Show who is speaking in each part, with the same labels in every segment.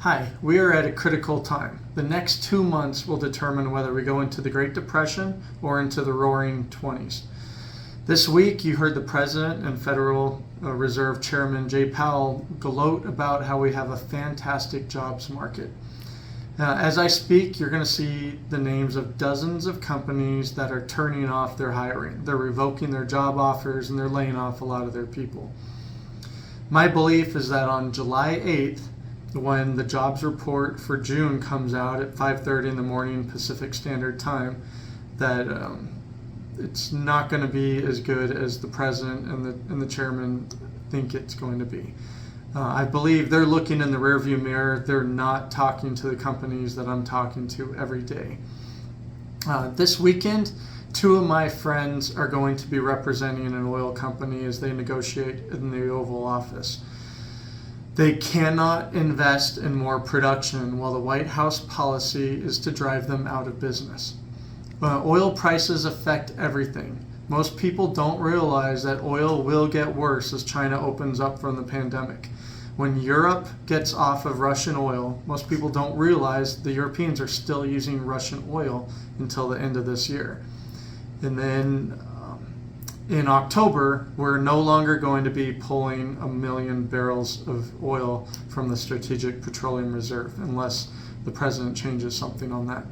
Speaker 1: Hi, we are at a critical time. The next 2 months will determine whether we go into the Great Depression or into the Roaring '20s. This week, you heard the President and Federal Reserve Chairman Jay Powell gloat about how we have a fantastic jobs market. As I speak, you're going to see the names of dozens of companies that are turning off their hiring. They're revoking their job offers and they're laying off a lot of their people. My belief is that on July 8th, when the jobs report for June comes out at 5:30 in the morning Pacific Standard Time, that it's not going to be as good as the president and the chairman think it's going to be. I believe they're looking in the rearview mirror. They're not talking to the companies that I'm talking to every day. This weekend, 2 of my friends are going to be representing an oil company as they negotiate in the Oval Office. They cannot invest in more production while the White House policy is to drive them out of business. Oil prices affect everything. Most people don't realize that oil will get worse as China opens up from the pandemic. When Europe gets off of Russian oil, most people don't realize the Europeans are still using Russian oil until the end of this year. And then in October, we're no longer going to be pulling 1 million barrels of oil from the Strategic Petroleum Reserve unless the president changes something on that.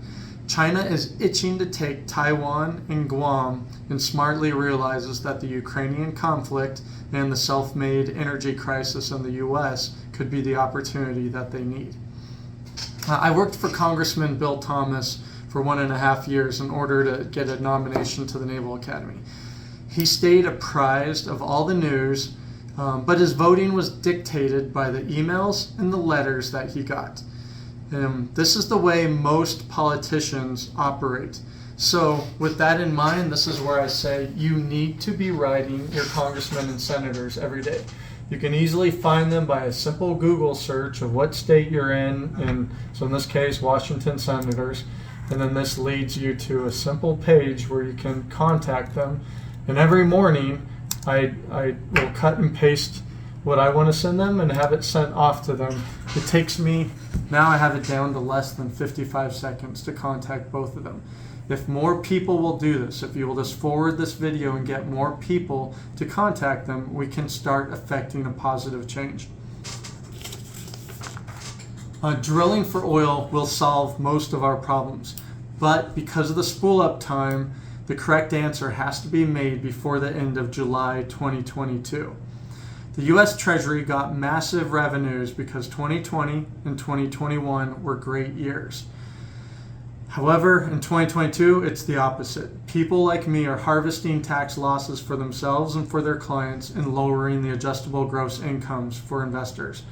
Speaker 1: China is itching to take Taiwan and Guam and smartly realizes that the Ukrainian conflict and the self-made energy crisis in the U.S. could be the opportunity that they need. I worked for Congressman Bill Thomas for 1.5 years in order to get a nomination to the Naval Academy. He stayed apprised of all the news, but his voting was dictated by the emails and the letters that he got. This is the way most politicians operate. So with that in mind, this is where I say you need to be writing your congressmen and senators every day. You can easily find them by a simple Google search of what state you're in, and so in this case, Washington Senators. And then this leads you to a simple page where you can contact them. And every morning, I will cut and paste what I want to send them and have it sent off to them. It takes me, now I have it down to less than 55 seconds to contact both of them. If more people will do this, if you will just forward this video and get more people to contact them, we can start affecting a positive change. Drilling for oil will solve most of our problems, but because of the spool up time, the correct answer has to be made before the end of July 2022. The U.S. Treasury got massive revenues because 2020 and 2021 were great years. However, in 2022, it's the opposite. People like me are harvesting tax losses for themselves and for their clients and lowering the adjustable gross incomes for investors.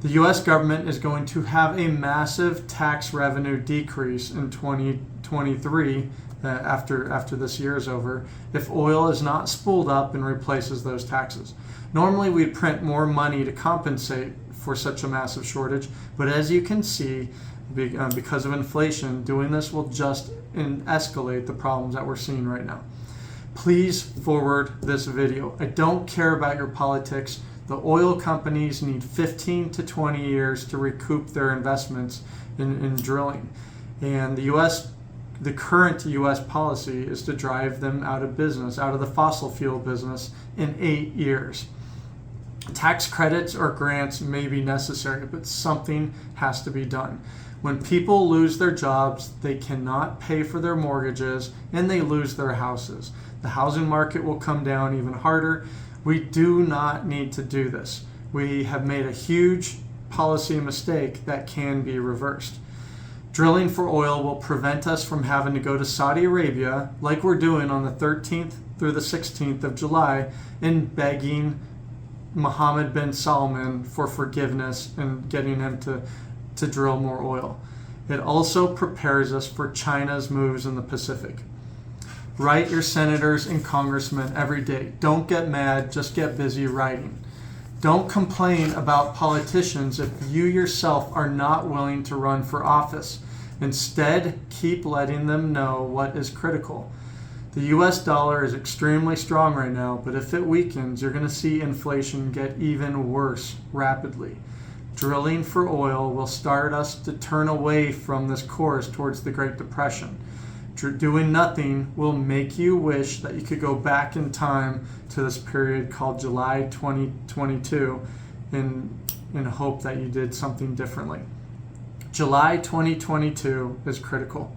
Speaker 1: The U.S. government is going to have a massive tax revenue decrease in 2023 after this year is over if oil is not spooled up and replaces those taxes. Normally we'd print more money to compensate for such a massive shortage, but as you can see, because of inflation, doing this will just escalate the problems that we're seeing right now. Please forward this video. I don't care about your politics. The oil companies need 15 to 20 years to recoup their investments in drilling. And the current U.S. policy is to drive them out of business, out of the fossil fuel business in 8 years. Tax credits or grants may be necessary, but something has to be done. When people lose their jobs, they cannot pay for their mortgages and they lose their houses. The housing market will come down even harder. We do not need to do this. We have made a huge policy mistake that can be reversed. Drilling for oil will prevent us from having to go to Saudi Arabia, like we're doing on the 13th through the 16th of July, and begging Mohammed bin Salman for forgiveness and getting him to drill more oil. It also prepares us for China's moves in the Pacific. Write your senators and congressmen every day. Don't get mad, just get busy writing. Don't complain about politicians if you yourself are not willing to run for office. Instead, keep letting them know what is critical. The US dollar is extremely strong right now, but if it weakens, you're going to see inflation get even worse rapidly. Drilling for oil will start us to turn away from this course towards the Great Depression. Doing nothing will make you wish that you could go back in time to this period called July 2022 in hope that you did something differently. July 2022 is critical.